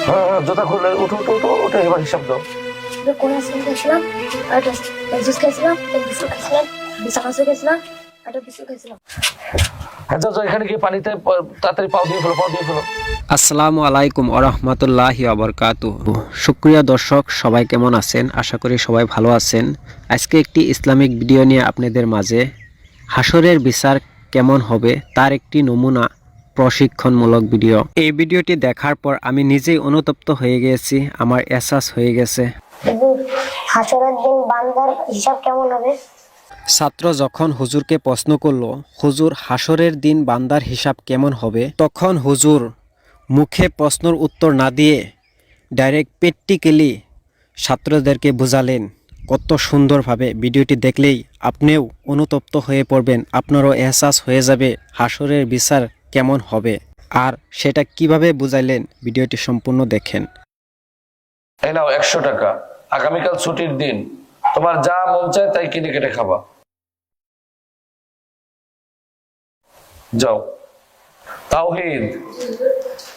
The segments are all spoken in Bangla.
হ্যাঁ হ্যাঁ, জুতা খুলে উঠো উঠো উঠো উঠে এবার হিসাব দাও। কোন আইসক্রিম খেয়েছিলাম, আর একটা জুস খেয়েছিলাম, একটা বিস্কুট খেয়েছিলাম, চানাচুর খেয়েছিলাম, আর একটা বিস্কুট খেয়েছিলাম। হ্যাঁ যাও যাও, এখানে গিয়ে পানিতে তাড়াতাড়ি পাও দিয়ে ফেলো, পাও দিয়ে ফেলো। আসসালামু আলাইকুম ওরহমতুল্লাহি ওয়াবারকাতুহু। সুপ্রিয় দর্শক, সবাই কেমন আছেন? আশা করি সবাই ভালো আছেন। আজকে একটি ইসলামিক ভিডিও নিয়ে আপনাদের মাঝে হাসরের বিচার কেমন হবে তার একটি নমুনা প্রশিক্ষণমূলক ভিডিও। এই ভিডিওটি দেখার পর আমি নিজেই অনুতপ্ত হয়ে গিয়েছি, আমার এহসাস হয়ে গেছে। হাসরের দিন বান্দার হিসাব কেমন হবে? ছাত্র যখন হুজুরকে প্রশ্ন করলো, হুজুর হাসরের দিন বান্দার হিসাব কেমন হবে, তখন হুজুর মুখে প্রশ্নের উত্তর না দিয়ে ডাইরেক্ট প্র্যাকটিক্যালি ছাত্রদেরকে বোঝালেন। কত সুন্দরভাবে ভিডিওটি দেখলেই আপনিও অনুতপ্ত হয়ে পড়বেন, আপনারও এহসাস হয়ে যাবে হাসরের বিচার কেমন হবে। আর সেটা কিভাবে বুঝাইলেন ভিডিওটি সম্পূর্ণ দেখেন। এই নাও 100 টাকা, আগামীকাল ছুটির দিন, তোমার যা মন চায় তাই কিনে কেটে খাবা। যাও। তাওহীদ,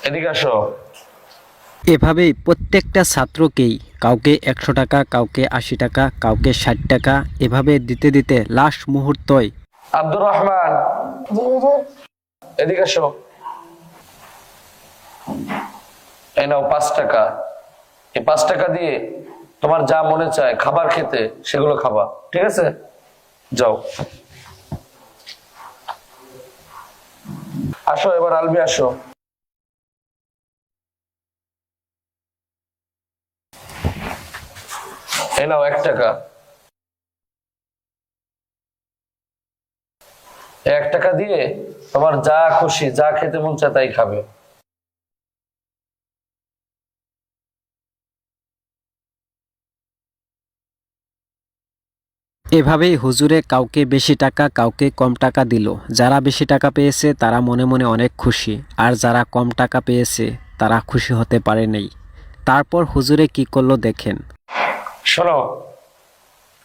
এদিকে আসো। এভাবেই প্রত্যেকটা ছাত্রকেই কাউকে 100 টাকা, কাউকে 80 টাকা, কাউকে 60 টাকা এভাবে দিতে দিতে লাস্ট মুহূর্তই আব্দুর রহমান, জি হুজুর। এদিকে আসো। এই নাও 5 টাকা। এই 5 টাকা দিয়ে তোমার যা মনে চায় খাবার খেতে সেগুলো খাবা, ঠিক আছে? যাও। আসো এবার আলবি আসো। এই নাও 1 টাকা। 1 টাকা দিয়ে তোমার যা খুশি, যা খেতে মন চায় তাই খাবে। এভাবেই হুজুরে কাউকে বেশি টাকা, কাউকে কম টাকা দিল। যারা বেশি টাকা পেয়েছে তারা মনে মনে অনেক খুশি, আর যারা কম টাকা পেয়েছে তারা খুশি হতে পারে নাই। তারপর হুজুরে কি করলো দেখেন। শোনো,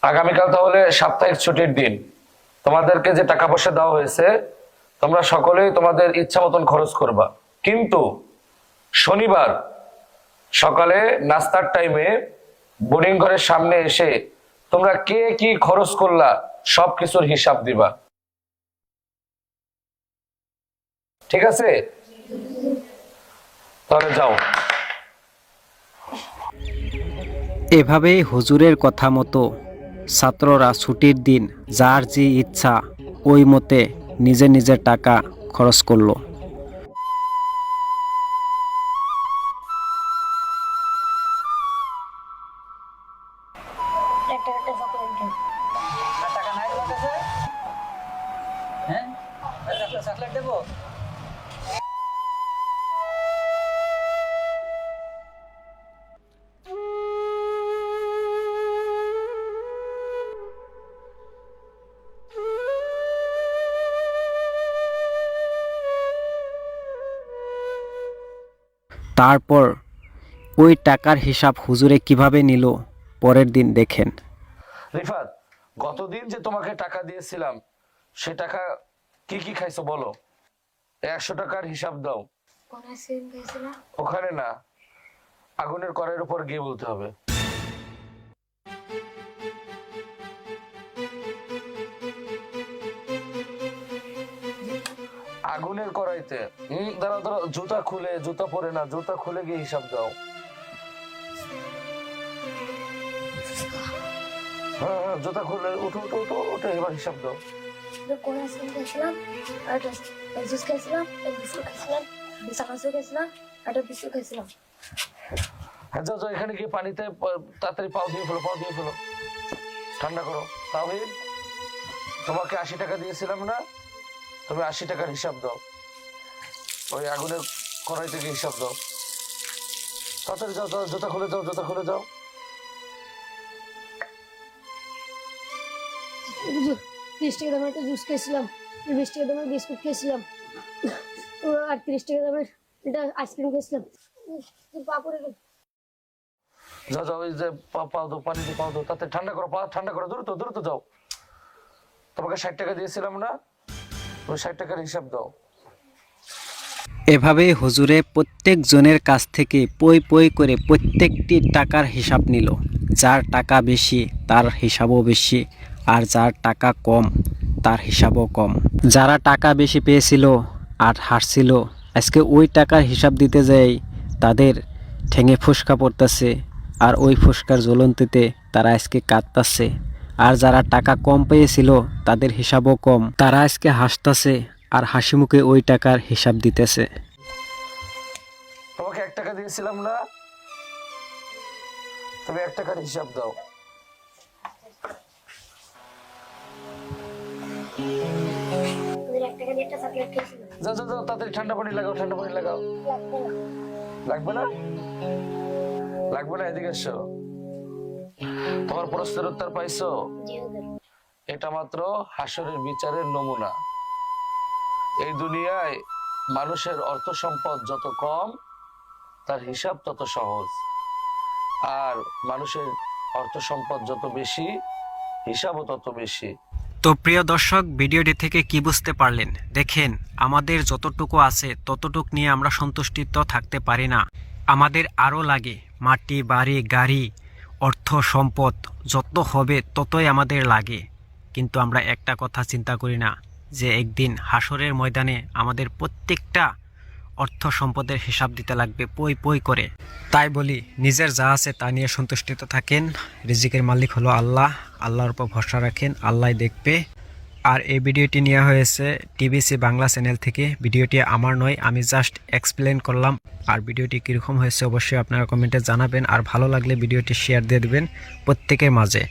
আগামীকাল তাহলে সাপ্তাহিক ছুটির দিন, তোমাদেরকে যে টাকা পয়সা দেওয়া হয়েছে তোমরা সকলেই তোমাদের ইচ্ছা মতন খরচ করবা, কিন্তু শনিবার সকালে নাস্তার টাইমে বোর্ডিং ঘরের সামনে এসে তোমরা কে কি খরচ করলা সবকিছুর হিসাব দিবা, ঠিক আছে? তাহলে যাও। এভাবেই হুজুরের কথা মতো ছাত্ররা ছুটির দিন যার যে ইচ্ছা ওই মতে নিজের নিজের টাকা খরচ করলো। একটা একটা চকলেট দিন। টাকা নাই তোমার কাছে? হ্যাঁ, একটা চকলেট দেবো? তারপর ওই টাকার হিসাব হুজুরে কিভাবে নিল পরের দিন দেখেন। রিফাত, গতদিন যে তোমাকে টাকা দিয়েছিলাম সে টাকা কি কি খাইছো বলো? 100 টাকার হিসাব দাও। কোন আইসক্রিম খেয়েছিলাম? ওখানে না, আগুনের কড়াইয়ের উপর গিয়ে বলতে হবে। আগুনের কড়াইতে। দাঁড়াও দাঁড়াও, জুতা খুলে, জুতা পরে না, জুতা খুলে গিয়ে হিসাব দাও। হ্যাঁ হ্যাঁ, জুতা খুলে উঠো উঠো উঠো উঠে এবার হিসাব দাও। কোন আইসক্রিম খেয়েছিলাম, আর একটা জুস খেয়েছিলাম, একটা বিস্কুট খেয়েছিলাম, চানাচুর খেয়েছিলাম, আর একটা বিস্কুট খেয়েছিলাম। হ্যাঁ যাও যাও, এখানে গিয়ে পানিতে তাড়াতাড়ি পাও দিয়ে ফেলো, পাও দিয়ে ফেলো, ঠান্ডা করো। তাওহীদ, তোমাকে 80 টাকা দিয়েছিলাম না, তুমি 80 টাকার হিসাব দাও। ওই আগুনের কড়াই থেকে হিসাব দাও। তাড়াতাড়ি যাও, যাও, জুতা খুলে যাও, জুতা খুলে যাও। হুজুর, 30 টাকা দামের একটা জুস খেয়েছিলাম, 20 টাকা দামের বিস্কুট খেয়েছিলাম, আর 30 টাকা দামের একটা আইসক্রিম খেয়েছিলাম। পা পড়ে গেল। যাও যাও, ওই যে পাও দাও, পানি দিয়ে পাও দাও, তাতে ঠান্ডা করো, পা ঠান্ডা করো, দ্রুত দ্রুত যাও। তোমাকে 60 টাকা দিয়েছিলাম না, ওই 60 টাকার হিসাব দাও। এভাবেই হুজুরে প্রত্যেকজনের কাছ থেকে পই পই করে প্রত্যেকটি টাকার হিসাব নিল। যার টাকা বেশি তার হিসাবও বেশি, আর যার টাকা কম তার হিসাবও কম। যারা টাকা বেশি পেয়েছিল আর হারছিল, আজকে ওই টাকার হিসাব দিতে যাই তাদের ঠেঙে ফুসকা পড়তেছে, আর ওই ফুসকার জ্বলন্তিতে তারা আজকে কাঁদতেছে। আর যারা টাকা কম পেয়েছিল তাদের হিসাবও কম, তারা আজকে হাসতেছে আর হাসি মুখে ওই টাকার হিসাব দিতেছে। তোমাকে 1 টাকা দিয়েছিলাম না, তুমি 1 টাকার হিসাব দাও। হুজুর 1 টাকা দিয়ে একটা চকলেট খেয়েছিলাম। যাও যাও যাও, তাড়াতাড়ি ঠান্ডা পানি লাগাও, ঠান্ডা পানি লাগাও। লাগবে না। লাগবে না? লাগবে না, এদিকে এসো। তোমার প্রশ্নের উত্তর পাইছো? জি হুজুর। এটা মাত্র হাসরের বিচারের নমুনা। এই দুনিয়ায় মানুষের অর্থ সম্পদ যত কম, তার হিসাব তত সহজ। আর মানুষের অর্থ সম্পদ যত বেশি, হিসাবও তত বেশি। তো প্রিয় দর্শক, ভিডিওটি থেকে কি বুঝতে পারলেন? দেখেন, আমাদের যতটুকু আছে ততটুকু নিয়ে আমরা সন্তুষ্টিত থাকতে পারি না। আমাদের আরও লাগে। মাটি, বাড়ি, গাড়ি, অর্থ সম্পদ যত হবে ততই আমাদের লাগে। কিন্তু আমরা একটা কথা চিন্তা করি না, যে একদিন হাসরের ময়দানে আমাদের প্রত্যেকটা অর্থ সম্পদের হিসাব দিতে লাগবে পই পই করে। তাই বলি, নিজের যা আছে তা নিয়ে সন্তুষ্টিত থাকেন। রিজিকের মালিক হলো আল্লাহ, আল্লাহর উপর ভরসা রাখেন, আল্লাহ দেখবে। আর এই ভিডিওটি নেওয়া হয়েছে টিবিসি বাংলা চ্যানেল থেকে। ভিডিওটি আমার নয়, আমি জাস্ট এক্সপ্লেন করলাম। আর ভিডিওটি কীরকম হয়েছে অবশ্যই আপনারা কমেন্টে জানাবেন। আর ভালো লাগলে ভিডিওটি শেয়ার দিয়ে দেবেন প্রত্যেকের মাঝে।